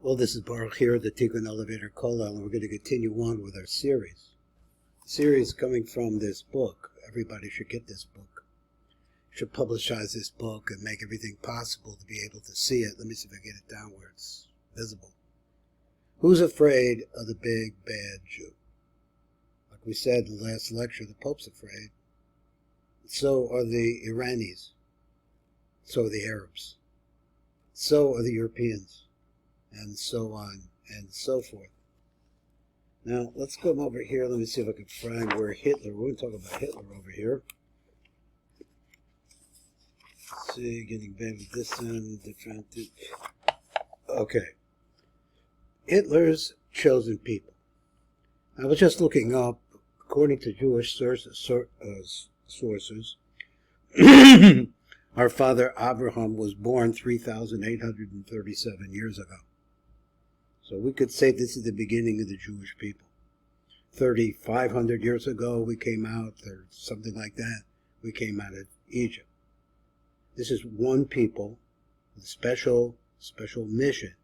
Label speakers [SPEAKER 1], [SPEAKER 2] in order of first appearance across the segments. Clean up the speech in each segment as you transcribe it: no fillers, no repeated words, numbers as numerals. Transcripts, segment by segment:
[SPEAKER 1] Well, this is Baruch here at the Tikkun Elevator Kollel, and we're going to continue on with our series. The series coming from this book. Everybody should get this book. Should publicize this book and make everything possible to be able to see it. Let me see if I get it down where it's visible. Who's afraid of the big bad Jew? Like we said in the last lecture, the Pope's afraid. So are the Iranis. So are the Arabs. So are the Europeans. And so on and so forth. Now, let's come over here. Let me see if I can find where Hitler, we're going to talk about Hitler over here. Let's see, getting back with this end, okay. Hitler's chosen people. I was just looking up, according to Jewish sources, our father Abraham was born 3,837 years ago. So we could say this is the beginning of the Jewish people. 3,500 years ago we came out, or something like that, we came out of Egypt. This is one people with a special mission.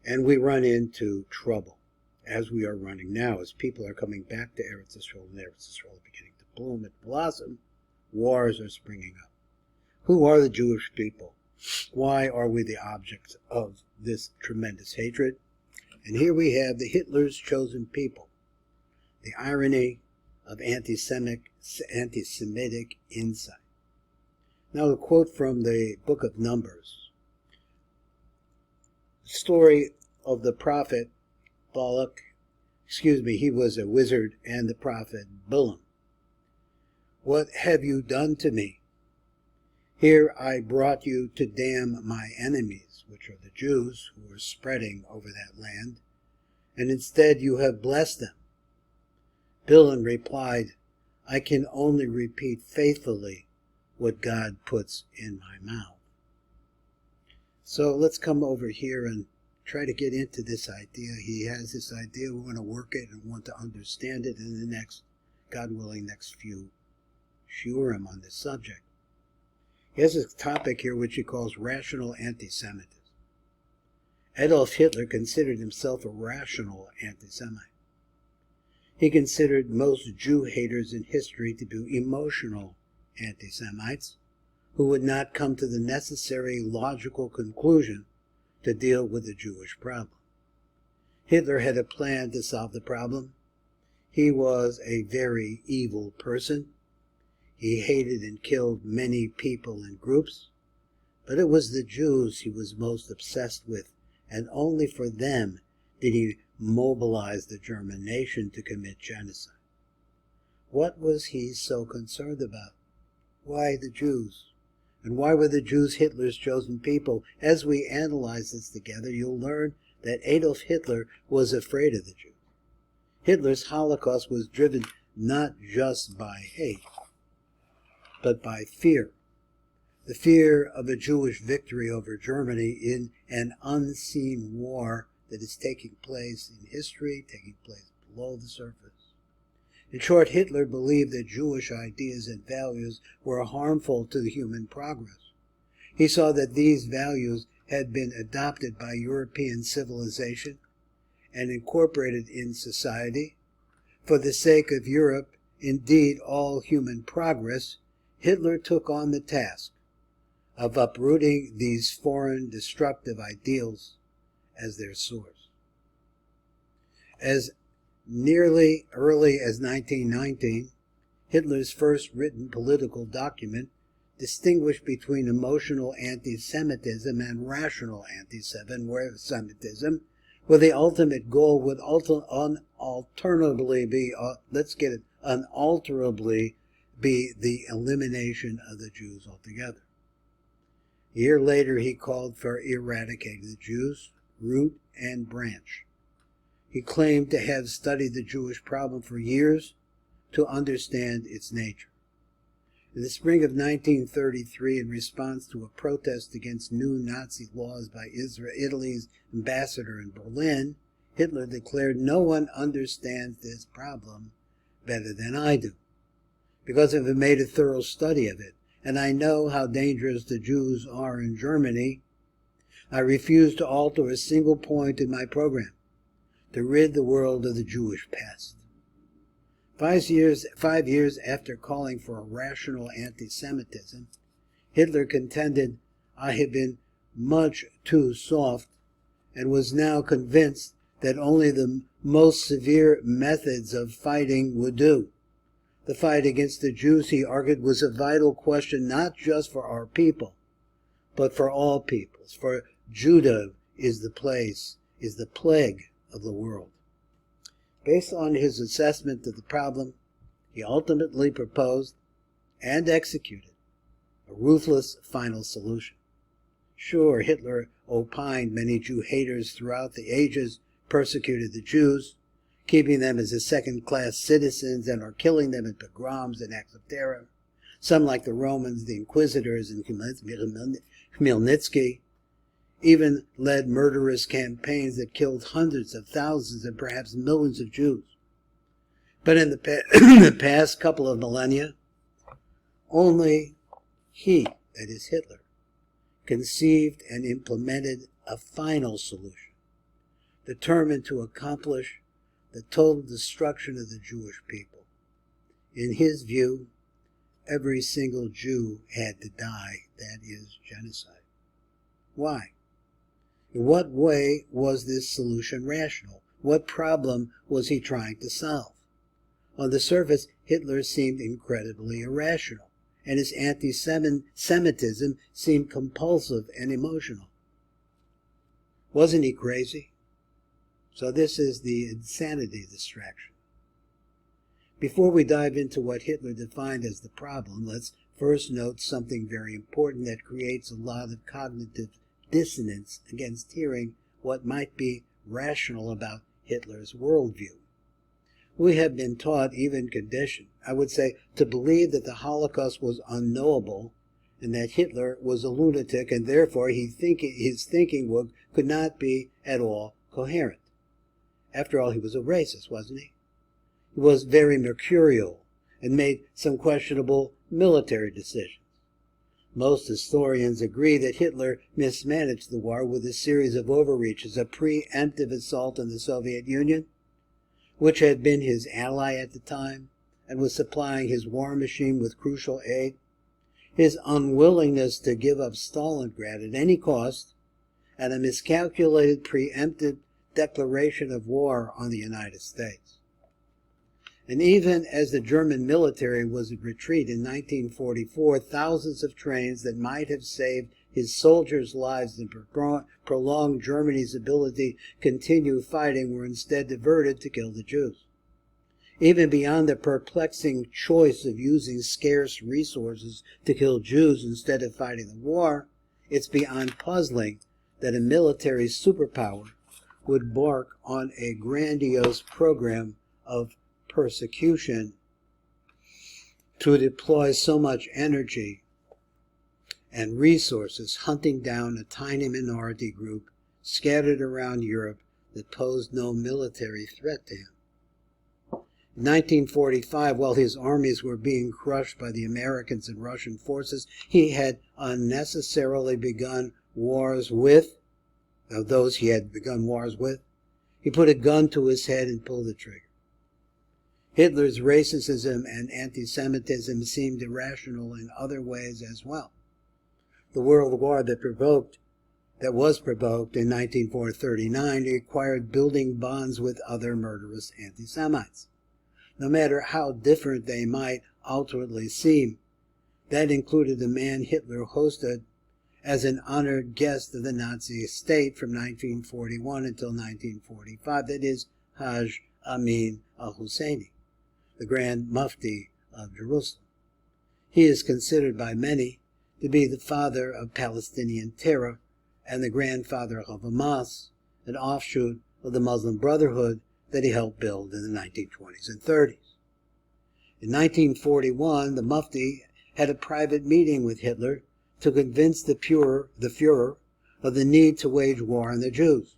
[SPEAKER 1] And we run into trouble, as we are running now, as people are coming back to Eretz Yisrael, and Eretz Yisrael are beginning to bloom and blossom. Wars are springing up. Who are the Jewish people? Why are we the objects of this tremendous hatred? And here we have the Hitler's chosen people. The irony of antisemitic insight. Now a quote from the book of Numbers. The story of the prophet he was a wizard, and the prophet Balaam. What have you done to me? Here I brought you to damn my enemies, which are the Jews who are spreading over that land, and instead you have blessed them. Balaam replied, I can only repeat faithfully what God puts in my mouth. So let's come over here and try to get into this idea. He has this idea. We want to work it and want to understand it in the next, God willing, next few shiurim on this subject. He has a topic here which he calls rational anti-Semitism. Adolf Hitler considered himself a rational anti-Semite. He considered most Jew haters in history to be emotional anti-Semites who would not come to the necessary logical conclusion to deal with the Jewish problem. Hitler had a plan to solve the problem. He was a very evil person. He hated and killed many people and groups, but it was the Jews he was most obsessed with, and only for them did he mobilize the German nation to commit genocide. What was he so concerned about? Why the Jews? And why were the Jews Hitler's chosen people? As we analyze this together, you'll learn that Adolf Hitler was afraid of the Jews. Hitler's Holocaust was driven not just by hate, but by fear. The fear of a Jewish victory over Germany in an unseen war that is taking place in history, taking place below the surface. In short, Hitler believed that Jewish ideas and values were harmful to the human progress. He saw that these values had been adopted by European civilization and incorporated in society. For the sake of Europe, indeed all human progress, Hitler took on the task of uprooting these foreign destructive ideals as their source. As nearly early as 1919, Hitler's first written political document distinguished between emotional anti-Semitism and rational anti-Semitism, where the ultimate goal would unalterably be the elimination of the Jews altogether. A year later, he called for eradicating the Jews, root and branch. He claimed to have studied the Jewish problem for years to understand its nature. In the spring of 1933, in response to a protest against new Nazi laws by Italy's ambassador in Berlin, Hitler declared, "No one understands this problem better than I do, because I've made a thorough study of it, and I know how dangerous the Jews are in Germany. I refuse to alter a single point in my program to rid the world of the Jewish pest. 5 years after calling for a rational anti-Semitism, Hitler contended I had been much too soft and was now convinced that only the most severe methods of fighting would do. The fight against the Jews, he argued, was a vital question not just for our people, but for all peoples. For Judah is the plague of the world. Based on his assessment of the problem, he ultimately proposed and executed a ruthless final solution. Sure, Hitler opined many Jew haters throughout the ages persecuted the Jews, keeping them as second-class citizens and or killing them in pogroms and acts of terror. Some, like the Romans, the Inquisitors, and Khmelnytsky, even led murderous campaigns that killed hundreds of thousands and perhaps millions of Jews. But in the past couple of millennia, only he, that is Hitler, conceived and implemented a final solution, determined to accomplish the total destruction of the Jewish people. In his view, every single Jew had to die, that is, genocide. Why? In what way was this solution rational? What problem was he trying to solve? On the surface, Hitler seemed incredibly irrational, and his anti-Semitism seemed compulsive and emotional. Wasn't he crazy? So this is the insanity distraction. Before we dive into what Hitler defined as the problem, let's first note something very important that creates a lot of cognitive dissonance against hearing what might be rational about Hitler's worldview. We have been taught, even conditioned, I would say, to believe that the Holocaust was unknowable and that Hitler was a lunatic, and therefore his thinking could not be at all coherent. After all, he was a racist, wasn't he? He was very mercurial and made some questionable military decisions. Most historians agree that Hitler mismanaged the war with a series of overreaches, a preemptive assault on the Soviet Union, which had been his ally at the time and was supplying his war machine with crucial aid, his unwillingness to give up Stalingrad at any cost, and a miscalculated preemptive declaration of war on the United States. And even as the German military was in retreat in 1944, thousands of trains that might have saved his soldiers' lives and prolonged Germany's ability to continue fighting were instead diverted to kill the Jews. Even beyond the perplexing choice of using scarce resources to kill Jews instead of fighting the war, it's beyond puzzling that a military superpower would embark on a grandiose program of persecution to deploy so much energy and resources hunting down a tiny minority group scattered around Europe that posed no military threat to him. In 1945, while his armies were being crushed by the Americans and Russian forces, he had unnecessarily begun wars with those he had begun wars with. He put a gun to his head and pulled the trigger. Hitler's racism and anti-Semitism seemed irrational in other ways as well. The world war that was provoked in 1939 required building bonds with other murderous anti-Semites. No matter how different they might outwardly seem, that included the man Hitler hosted as an honored guest of the Nazi state from 1941 until 1945, that is, Haj Amin al-Husseini, the Grand Mufti of Jerusalem. He is considered by many to be the father of Palestinian terror and the grandfather of Hamas, an offshoot of the Muslim Brotherhood that he helped build in the 1920s and 30s. In 1941, the Mufti had a private meeting with Hitler to convince the Führer of the need to wage war on the Jews,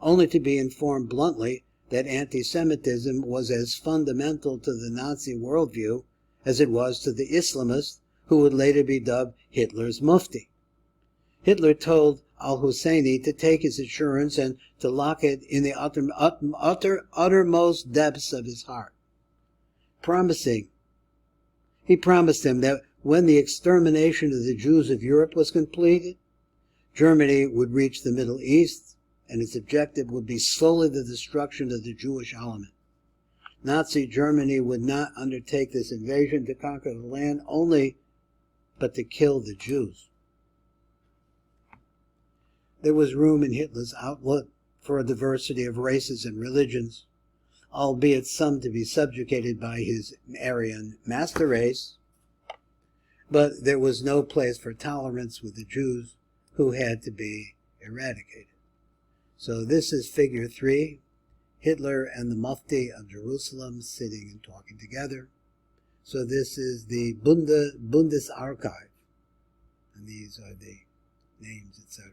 [SPEAKER 1] only to be informed bluntly that anti-Semitism was as fundamental to the Nazi worldview as it was to the Islamist who would later be dubbed Hitler's Mufti. Hitler told al-Husseini to take his assurance and to lock it in the uttermost depths of his heart, he promised him that when the extermination of the Jews of Europe was completed, Germany would reach the Middle East, and its objective would be solely the destruction of the Jewish element. Nazi Germany would not undertake this invasion to conquer the land only, but to kill the Jews. There was room in Hitler's outlook for a diversity of races and religions, albeit some to be subjugated by his Aryan master race, but there was no place for tolerance with the Jews, who had to be eradicated. So this is figure 3, Hitler and the Mufti of Jerusalem sitting and talking together. So this is the Bundesarchive, and these are the names, etc.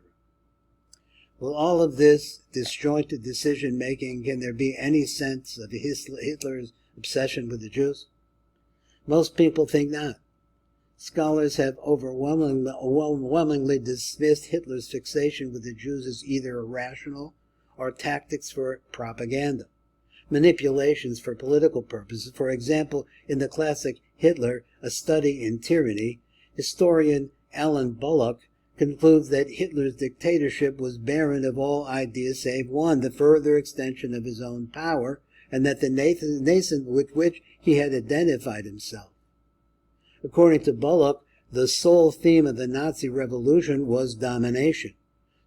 [SPEAKER 1] Will all of this disjointed decision-making, can there be any sense of Hitler's obsession with the Jews? Most people think not. Scholars have overwhelmingly dismissed Hitler's fixation with the Jews as either irrational or tactics for propaganda, manipulations for political purposes. For example, in the classic Hitler, A Study in Tyranny, historian Alan Bullock concludes that Hitler's dictatorship was barren of all ideas save one, the further extension of his own power, and that the nation with which he had identified himself. According to Bullock, the sole theme of the Nazi revolution was domination,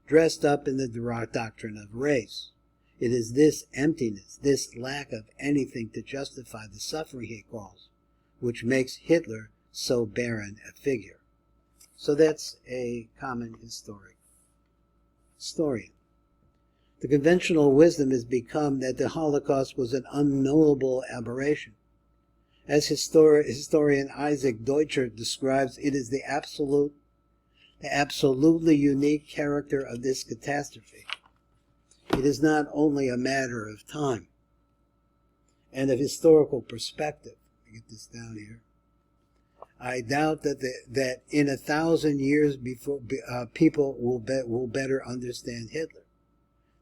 [SPEAKER 1] dressed up in the doctrine of race. It is this emptiness, this lack of anything to justify the suffering he calls, which makes Hitler so barren a figure. So that's a common historian. The conventional wisdom has become that the Holocaust was an unknowable aberration. As historian Isaac Deutscher describes, it is the absolutely unique character of this catastrophe. It is not only a matter of time and of historical perspective. Let me get this down here. I doubt that in 1,000 years before people will better understand Hitler.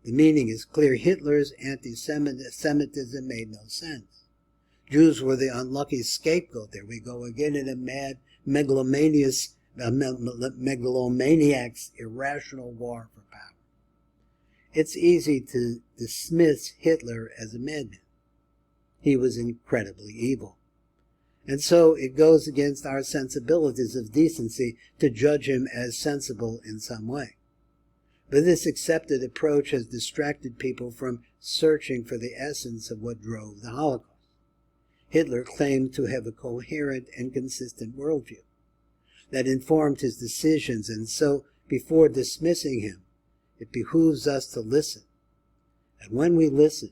[SPEAKER 1] The meaning is clear. Hitler's anti-Semitism made no sense. Jews were the unlucky scapegoat. There we go again in a mad megalomaniac's irrational war for power. It's easy to dismiss Hitler as a madman. He was incredibly evil. And so it goes against our sensibilities of decency to judge him as sensible in some way. But this accepted approach has distracted people from searching for the essence of what drove the Holocaust. Hitler claimed to have a coherent and consistent worldview that informed his decisions, and so before dismissing him, it behooves us to listen. And when we listen,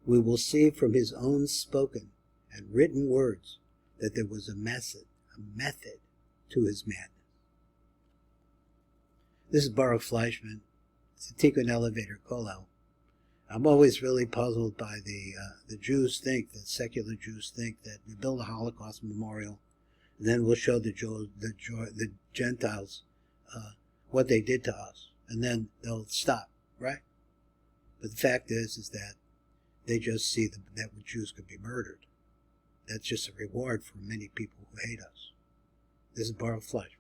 [SPEAKER 1] we will see from his own spoken and written words that there was a method to his madness. This is Baruch Fleischman. It's a Tikkun Elevator Kollel. I'm always really puzzled by the secular Jews think that we build a Holocaust memorial, and then we'll show the Gentiles what they did to us, and then they'll stop, right? But the fact is that they just see that Jews could be murdered. That's just a reward for many people who hate us. This is Baruch Fleischman.